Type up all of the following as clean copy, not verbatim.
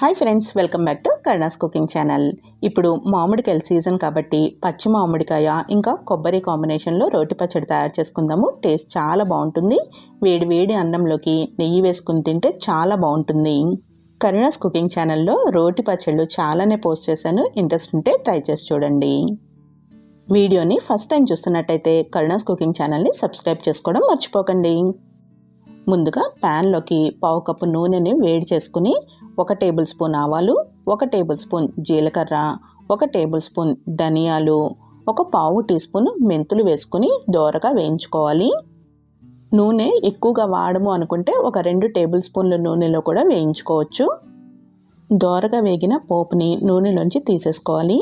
Hi friends, welcome back to Karuna's cooking channel. ఇప్పుడు మామిడికాయల season కాబట్టి పచ్చి మామిడికాయ ఇంకా కొబ్బరి కాంబినేషన్లో రోటి పచ్చడి తయారు చేసుకుందాము. టేస్ట్ చాలా బాగుంటుంది. వేడి వేడి అన్నంలోకి నెయ్యి వేసుకుని తింటే చాలా బాగుంటుంది. కరుణాస్ కుకింగ్ ఛానల్లో రోటి పచ్చళ్ళు చాలానే పోస్ట్ చేశాను. ఇంట్రెస్ట్ ఉంటే ట్రై చేసి చూడండి. వీడియోని ఫస్ట్ టైం చూస్తున్నట్టయితే కరుణాస్ కుకింగ్ ఛానల్ని సబ్స్క్రైబ్ చేసుకోవడం మర్చిపోకండి. ముందుగా ప్యాన్లోకి పావు కప్పు నూనెని వేడి చేసుకుని 1 టేబుల్ స్పూన్ ఆవాలు, 1 టేబుల్ స్పూన్ జీలకర్ర, 1 టేబుల్ స్పూన్ ధనియాలు, 1 పావు టీ స్పూన్ మెంతులు వేసుకుని దోరగా వేయించుకోవాలి. నూనె ఎక్కువగా వాడము అనుకుంటే 2 టేబుల్ స్పూన్ల నూనెలో కూడా వేయించుకోవచ్చు. దోరగా వేగిన పోపుని నూనెలోంచి తీసేసుకోవాలి.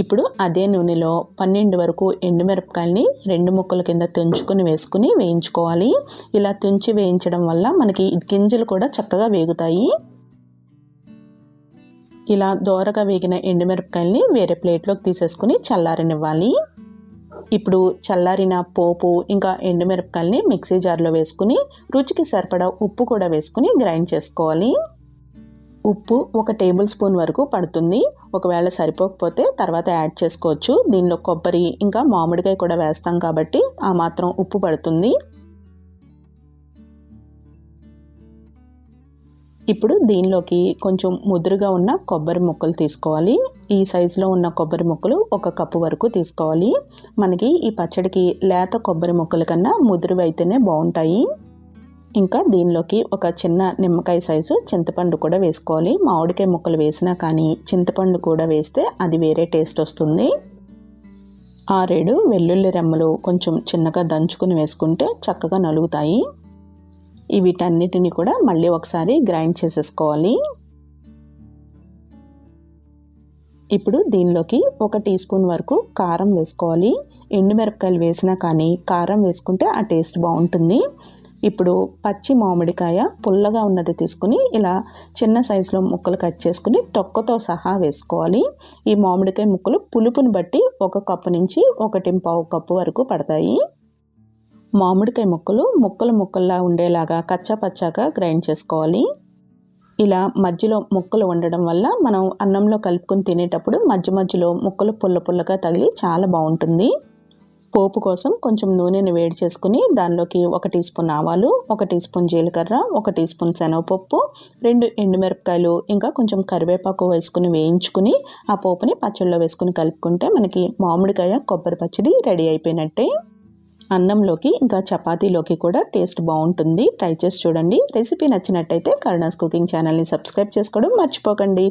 ఇప్పుడు అదే నూనెలో 12 వరకు ఎండుమిరపకాయలని 2 ముక్కల కింద తుంచుకుని వేసుకుని వేయించుకోవాలి. ఇలా తుంచి వేయించడం వల్ల మనకి గింజలు కూడా చక్కగా వేగుతాయి. ఇలా దోరగా వేగిన ఎండుమిరపకాయలని వేరే ప్లేట్లోకి తీసేసుకుని చల్లారనివ్వాలి. ఇప్పుడు చల్లారిన పోపు ఇంకా ఎండుమిరపకాయలని మిక్సీ జార్లో వేసుకుని రుచికి సరిపడా ఉప్పు కూడా వేసుకుని గ్రైండ్ చేసుకోవాలి. ఉప్పు 1 టేబుల్ స్పూన్ వరకు పడుతుంది. ఒకవేళ సరిపోకపోతే తర్వాత యాడ్ చేసుకోవచ్చు. దీనిలో కొబ్బరి ఇంకా మామిడికాయ కూడా వేస్తాం కాబట్టి ఆ మాత్రం ఉప్పు పడుతుంది. ఇప్పుడు దీనిలోకి కొంచెం ముదురుగా ఉన్న కొబ్బరి ముక్కలు తీసుకోవాలి. ఈ సైజులో ఉన్న కొబ్బరి ముక్కలు 1 కప్పు వరకు తీసుకోవాలి. మనకి ఈ పచ్చడికి లేత కొబ్బరి ముక్కల కన్నా ముదురువి అయితేనే బాగుంటాయి. ఇంకా దీనిలోకి ఒక చిన్న నిమ్మకాయ సైజు చింతపండు కూడా వేసుకోవాలి. మామిడికాయ ముక్కలు వేసినా కానీ చింతపండు కూడా వేస్తే అది వేరే టేస్ట్ వస్తుంది. 6-7 వెల్లుల్లి రెమ్మలు కొంచెం చిన్నగా దంచుకుని వేసుకుంటే చక్కగా నలుగుతాయి. వీటన్నిటిని కూడా మళ్ళీ ఒకసారి గ్రైండ్ చేసేసుకోవాలి. ఇప్పుడు దీనిలోకి 1 టీ స్పూన్ వరకు కారం వేసుకోవాలి. ఎండుమిరపకాయలు వేసినా కానీ కారం వేసుకుంటే ఆ టేస్ట్ బాగుంటుంది. ఇప్పుడు పచ్చి మామిడికాయ పుల్లగా ఉన్నది తీసుకుని ఇలా చిన్న సైజులో ముక్కలు కట్ చేసుకుని తొక్కతో సహా వేసుకోవాలి. ఈ మామిడికాయ ముక్కలు పులుపుని బట్టి 1 కప్పు నుంచి 1.25 కప్పు వరకు పడతాయి. మామిడికాయ ముక్కలు ముక్కల్లా ఉండేలాగా కచ్చా పచ్చాగా గ్రైండ్ చేసుకోవాలి. ఇలా మధ్యలో ముక్కలు ఉండడం వల్ల మనం అన్నంలో కలుపుకొని తినేటప్పుడు మధ్యలో ముక్కలు పుల్లగా తగిలి చాలా బాగుంటుంది. పోపు కోసం కొంచెం నూనెను వేడి చేసుకుని దానిలోకి 1 టీ స్పూన్ ఆవాలు, 1 టీ స్పూన్ జీలకర్ర, 1 టీ స్పూన్ శనగపప్పు, 2 ఎండుమిరపకాయలు ఇంకా కొంచెం కరివేపాకు వేసుకుని వేయించుకుని ఆ పోపుని పచ్చడిలో వేసుకుని కలుపుకుంటే మనకి మామిడికాయ కొబ్బరి పచ్చడి రెడీ అయిపోయినట్టే. అన్నంలోకి ఇంకా చపాతీలోకి కూడా టేస్ట్ బాగుంటుంది. ట్రై చేసి చూడండి. రెసిపీ నచ్చినట్టయితే కరుణాస్ కుకింగ్ ఛానల్ని సబ్స్క్రైబ్ చేసుకోవడం మర్చిపోకండి.